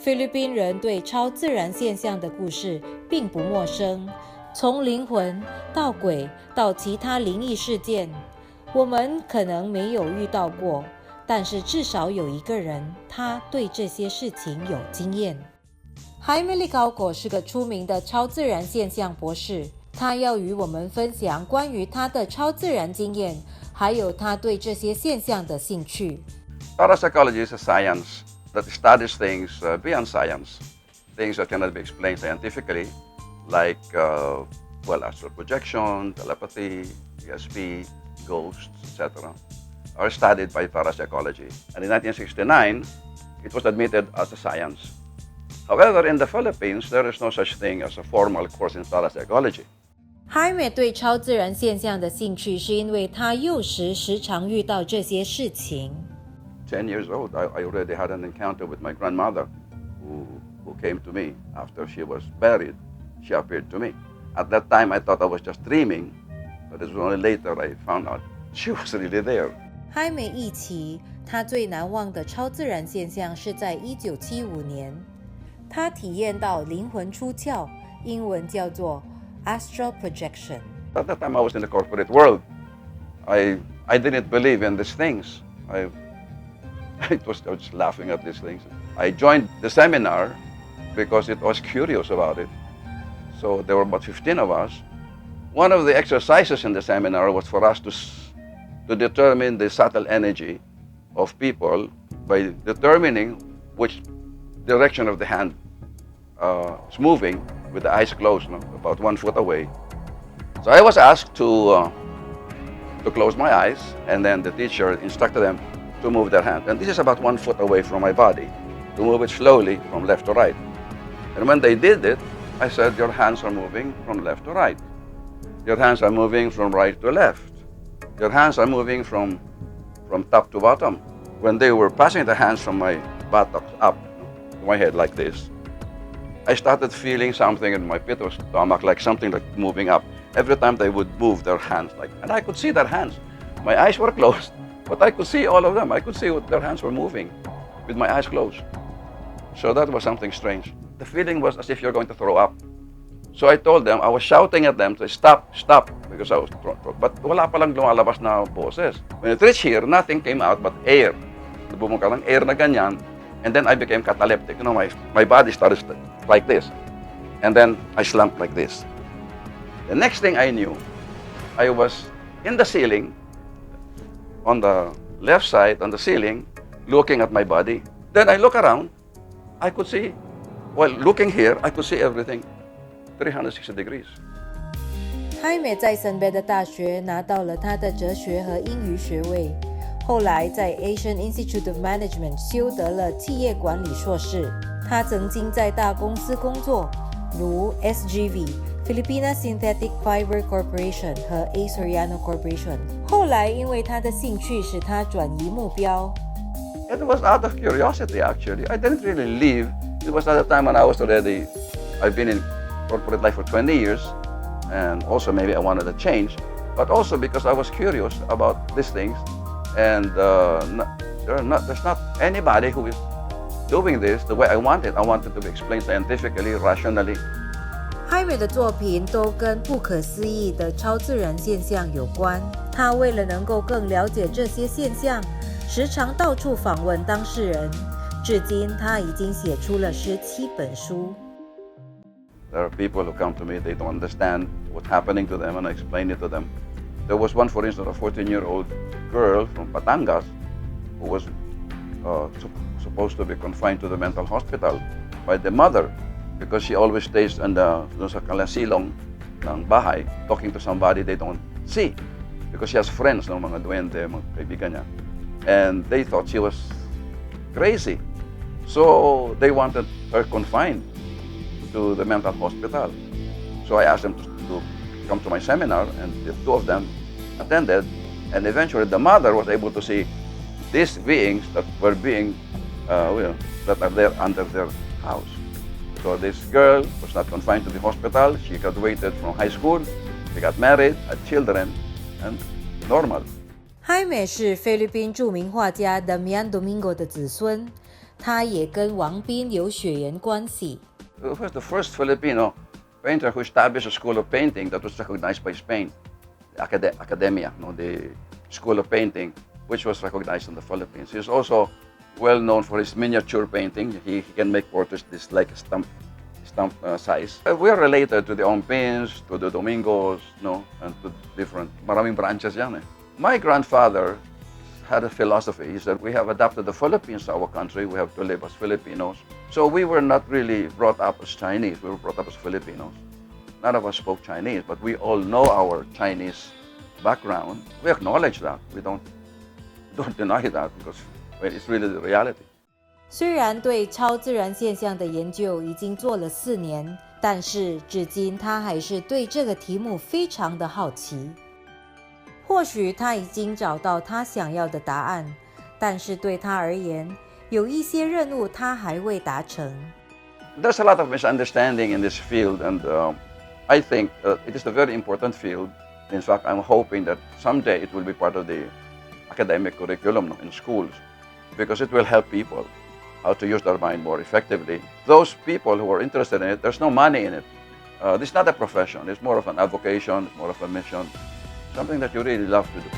菲律宾人对超自然现象的故事并不陌生，从灵魂到鬼到其他灵异事件，我们可能没有遇到过，但是至少有一个人，他对这些事情有经验。Jaime Licauco 是个出名的超自然现象博士，他要与我们分享关于他的超自然经验，还有他对这些现象的兴趣。Parapsychology is a science that studies things beyond science, things that cannot be explained scientifically, like astral projection, telepathy, ESP, ghosts, etc., are studied by parapsychology. And in 1969, it was admitted as a science. However, in the Philippines, there is no such thing as a formal course in parapsychology. Jaime 对超自然现象的兴趣是因为他幼时时常遇到这些事情。10 years old, I already had an encounter with my grandmother who came to me after she was buried. She appeared to me. At that time, I thought I was just dreaming, but it was only later I found out she was really there. Jaime 忆起他最难忘的超自然现象是在1975年，他体验到灵魂出窍，英文叫做 Astral projection. At that time, I was in the corporate world. I didn't believe in these things. I was just laughing at these things. I joined the seminar because I was curious about it. So there were about 15 of us. One of the exercises in the seminar was for us to determine the subtle energy of people by determining which direction of the hand is moving with the eyes closed, about 1 foot away. So I was asked to close my eyes, and then the teacher instructed them to move their hand. And this is about 1 foot away from my body, to move it slowly from left to right. And when they did it, I said, your hands are moving from left to right. Your hands are moving from right to left. Your hands are moving from top to bottom. When they were passing the hands from my buttocks up to my head like this, I started feeling something in my pit of stomach, like something like moving up. Every time they would move their hands, and I could see their hands. My eyes were closed, but I could see all of them. I could see what their hands were moving with my eyes closed. So that was something strange. The feeling was as if you're going to throw up. So I told them, I was shouting at them to stop, stop, because I was thrown. But wala palang lumalabas na boses. When it reached here, nothing came out but air. Bumungka ng air na ganyan, and then I became cataleptic. My body started like this, and then I slumped like this. The next thing I knew, I was in the ceiling, on the left side, on the ceiling, looking at my body. Then I look around, I could see, looking here, I could see everything 360 degrees. Jaime 在圣贝的大学拿到了他的哲学和英语学位，后来在 Asian Institute of Management 修得了企业管理硕士。他曾经在大公司工作，如 SGV、Filipina Synthetic Fiber Corporation 和 A Soriano Corporation。后来因为他的兴趣使他转移目标。It was out of curiosity, actually. I didn't really leave. It was at the time when I've been in corporate life for 20 years, and also maybe I wanted to change, but also because I was curious about these things, and there's not anybody who is doing this the way I want it. I want it to be explained scientifically, rationally. Jaime 的作品都跟不可思议的超自然现象有关。他为了能够更了解这些现象，时常到处访问当事人。至今，他已经写出了17本书。There are people who come to me, they don't understand what's happening to them, and I explain it to them. There was one, for instance, a 14-year-old girl from Batangas who was supposed to be confined to the mental hospital by the mother because she always stays sa kalasilong ng bahay talking to somebody they don't see because she has friends, mga duwende, mga kaibigan niya. And they thought she was crazy. So they wanted her confined to the mental hospital. So I asked them to come to my seminar, and the two of them attended, and eventually the mother was able to see these beings that were that are there under their house. So this girl was not confined to the hospital. She graduated from high school, she got married, had children, and normal. Jaime 是菲律宾著名画家 Damian Domingo 的子孙。他也跟王斌有血缘关系。Who was the first Filipino painter who established a school of painting that was recognized by Spain? The Academia, the School of Painting, which was recognized in the Philippines. He's also well known for his miniature painting. He can make portraits this like a stamp size. We are related to the Ompins, to the Domingos, and to different, maraming branches yan eh. My grandfather had a philosophy. He said, we have adapted the Philippines to our country. We have to live as Filipinos. So we were not really brought up as Chinese. We were brought up as Filipinos. None of us spoke Chinese, but we all know our Chinese background. We acknowledge that. We don't deny that because it's really the reality. 虽然对超自然现象的研究已经做了4年，但是至今他还是对这个题目非常的好奇。或许他已经找到他想要的答案，但是对他而言，有一些任务他还未达成。There's a lot of misunderstanding in this field, and I think it is a very important field. In fact, I'm hoping that someday it will be part of the academic curriculum in schools, because it will help people how to use their mind more effectively. Those people who are interested in it, there's no money in it. This is not a profession. It's more of an avocation, more of a mission, something that you really love to do.